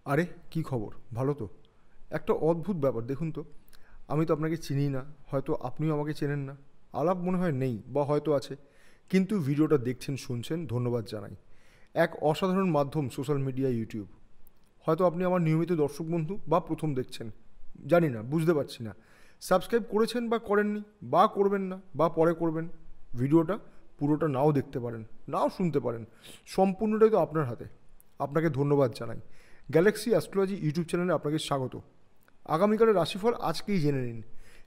আরে কি খবর? ভালো তো? একটা অদ্ভুত ব্যাপার দেখুন তো। আমি তো আপনাকে চিনি না, হয়তো আপনিও আমাকে চেনেন না। আলাপ মনে হয় নেই বা হয়তো আছে। কিন্তু ভিডিওটা দেখছেন, শুনছেন, ধন্যবাদ জানাই। এক অসাধারণ মাধ্যম সোশ্যাল মিডিয়া, ইউটিউব। হয়তো আপনি আমার নিয়মিত দর্শক বন্ধু বা প্রথম দেখছেন। জানি না, বুঝতে পারছি না। সাবস্ক্রাইব করেছেন বা করেননি, বা করবেন না, বা পরে করবেন। ভিডিওটা পুরোটা নাও দেখতে পারেন, নাও শুনতে পারেন। সম্পূর্ণটাই তো আপনার হাতে। আপনাকে ধন্যবাদ জানাই। গ্যালাক্সি অ্যাস্ট্রোলজি ইউটিউব চ্যানেলে আপনাকে স্বাগত। আগামীকালের রাশিফল আজকেই জেনে নিন।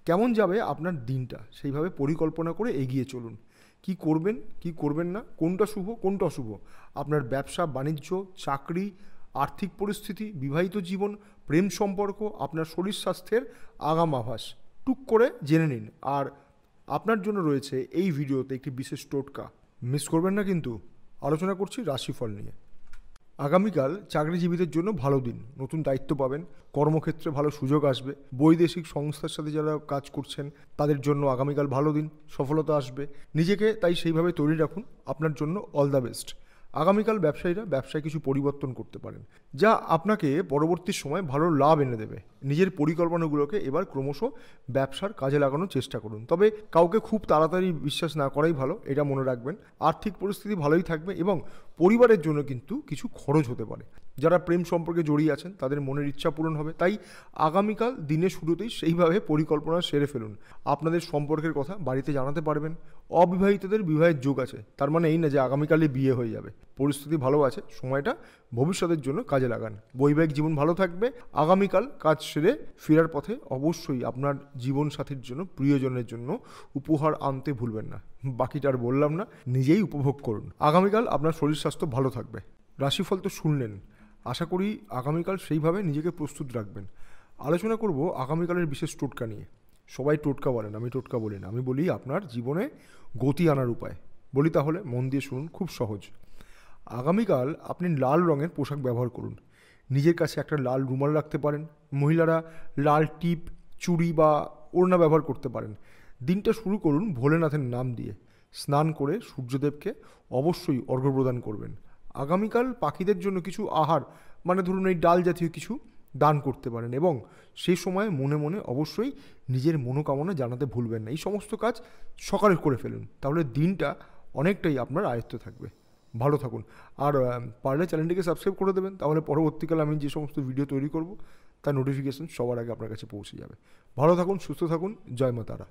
কেমন যাবে আপনার দিনটা, সেইভাবে পরিকল্পনা করে এগিয়ে চলুন। কি করবেন, কি করবেন না, কোনটা শুভ, কোনটা অশুভ, আপনার ব্যবসা বাণিজ্য, চাকরি, আর্থিক পরিস্থিতি, বিবাহিত জীবন, প্রেম সম্পর্ক, আপনার শরীর স্বাস্থ্যের আগাম আভাস টুক করে জেনে নিন। আর আপনার জন্য রয়েছে এই ভিডিওতে একটি বিশেষ টোটকা। মিস করবেন না কিন্তু। আলোচনা করছি রাশিফল নিয়ে। আগামীকাল চাকরিজীবীদের জন্য ভালো দিন। নতুন দায়িত্ব পাবেন, কর্মক্ষেত্রে ভালো সুযোগ আসবে। বৈদেশিক সংস্থার সাথে যারা কাজ করছেন তাদের জন্য আগামীকাল ভালো দিন, সফলতা আসবে। নিজেকে তাই সেইভাবে তৈরি রাখুন। আপনার জন্য অল দ্য বেস্ট। আগামীকাল ব্যবসায়ীরা ব্যবসায় কিছু পরিবর্তন করতে পারেন, যা আপনাকে পরবর্তী সময় ভালো লাভ এনে দেবে। নিজের পরিকল্পনাগুলোকে এবার ক্রমশ ব্যবসার কাজে লাগানোর চেষ্টা করুন, তবে কাউকে খুব তাড়াতাড়ি বিশ্বাস না করাই ভালো, এটা মনে রাখবেন। আর্থিক পরিস্থিতি ভালোই থাকবে এবং পরিবারের জন্য কিন্তু কিছু খরচ হতে পারে। যারা প্রেম সম্পর্কে জড়িয়ে আছেন তাদের মনের ইচ্ছা পূরণ হবে। তাই আগামীকাল দিনের শুরুতেই সেইভাবে পরিকল্পনা সেরে ফেলুন। আপনাদের সম্পর্কের কথা বাড়িতে জানাতে পারবেন। অবিবাহিতদের বিবাহের যোগ আছে, তার মানে এই না যে আগামীকালই বিয়ে হয়ে যাবে। পরিস্থিতি ভালো আছে, সময়টা ভবিষ্যতের জন্য কাজে লাগান। বৈবাহিক জীবন ভালো থাকবে। আগামীকাল কাজ সেরে ফেরার পথে অবশ্যই আপনার জীবনসাথীর জন্য, প্রিয়জনের জন্য উপহার আনতে ভুলবেন না। বাকিটা আর বললাম না, নিজেই উপভোগ করুন। আগামীকাল আপনার শরীর স্বাস্থ্য ভালো থাকবে। রাশিফল তো শুনলেন, আশা করি আগামীকাল সেইভাবে নিজেকে প্রস্তুত রাখবেন। আলোচনা করব আগামীকালের বিশেষ টোটকা নিয়ে। সবাই টোটকা বলেন, আমি টোটকা বলি না। আমি বলি আপনার জীবনে গতি আনার উপায়। বলি তাহলে মন দিয়ে শুনুন, খুব সহজ। আগামীকাল আপনি লাল রঙের পোশাক ব্যবহার করুন। নিজের কাছে একটা লাল রুমাল রাখতে পারেন। মহিলারা লাল টিপ, চুড়ি বা ওড়না ব্যবহার করতে পারেন। দিনটা শুরু করুন ভোলেনাথের নাম দিয়ে। স্নান করে সূর্যদেবকে অবশ্যই অর্ঘ্য প্রদান করবেন। আগামীকাল পাখিদের জন্য কিছু আহার, মানে ধরুন এই ডাল জাতীয় কিছু দান করতে পারেন এবং সেই সময় মনে মনে অবশ্যই নিজের মনোকামনা জানাতে ভুলবেন না। এই সমস্ত কাজ সকালে করে ফেলুন, তাহলে দিনটা অনেকটাই আপনার আয়ত্তে থাকবে। ভালো থাকুন। আর পারলে চ্যানেলটিকে সাবস্ক্রাইব করে দেবেন, তাহলে পরবর্তীকালে আমি যে সমস্ত ভিডিও তৈরি করব তার নোটিফিকেশন সবার আগে আপনার কাছে পৌঁছে যাবে। ভালো থাকুন, সুস্থ থাকুন। জয় মা তারা।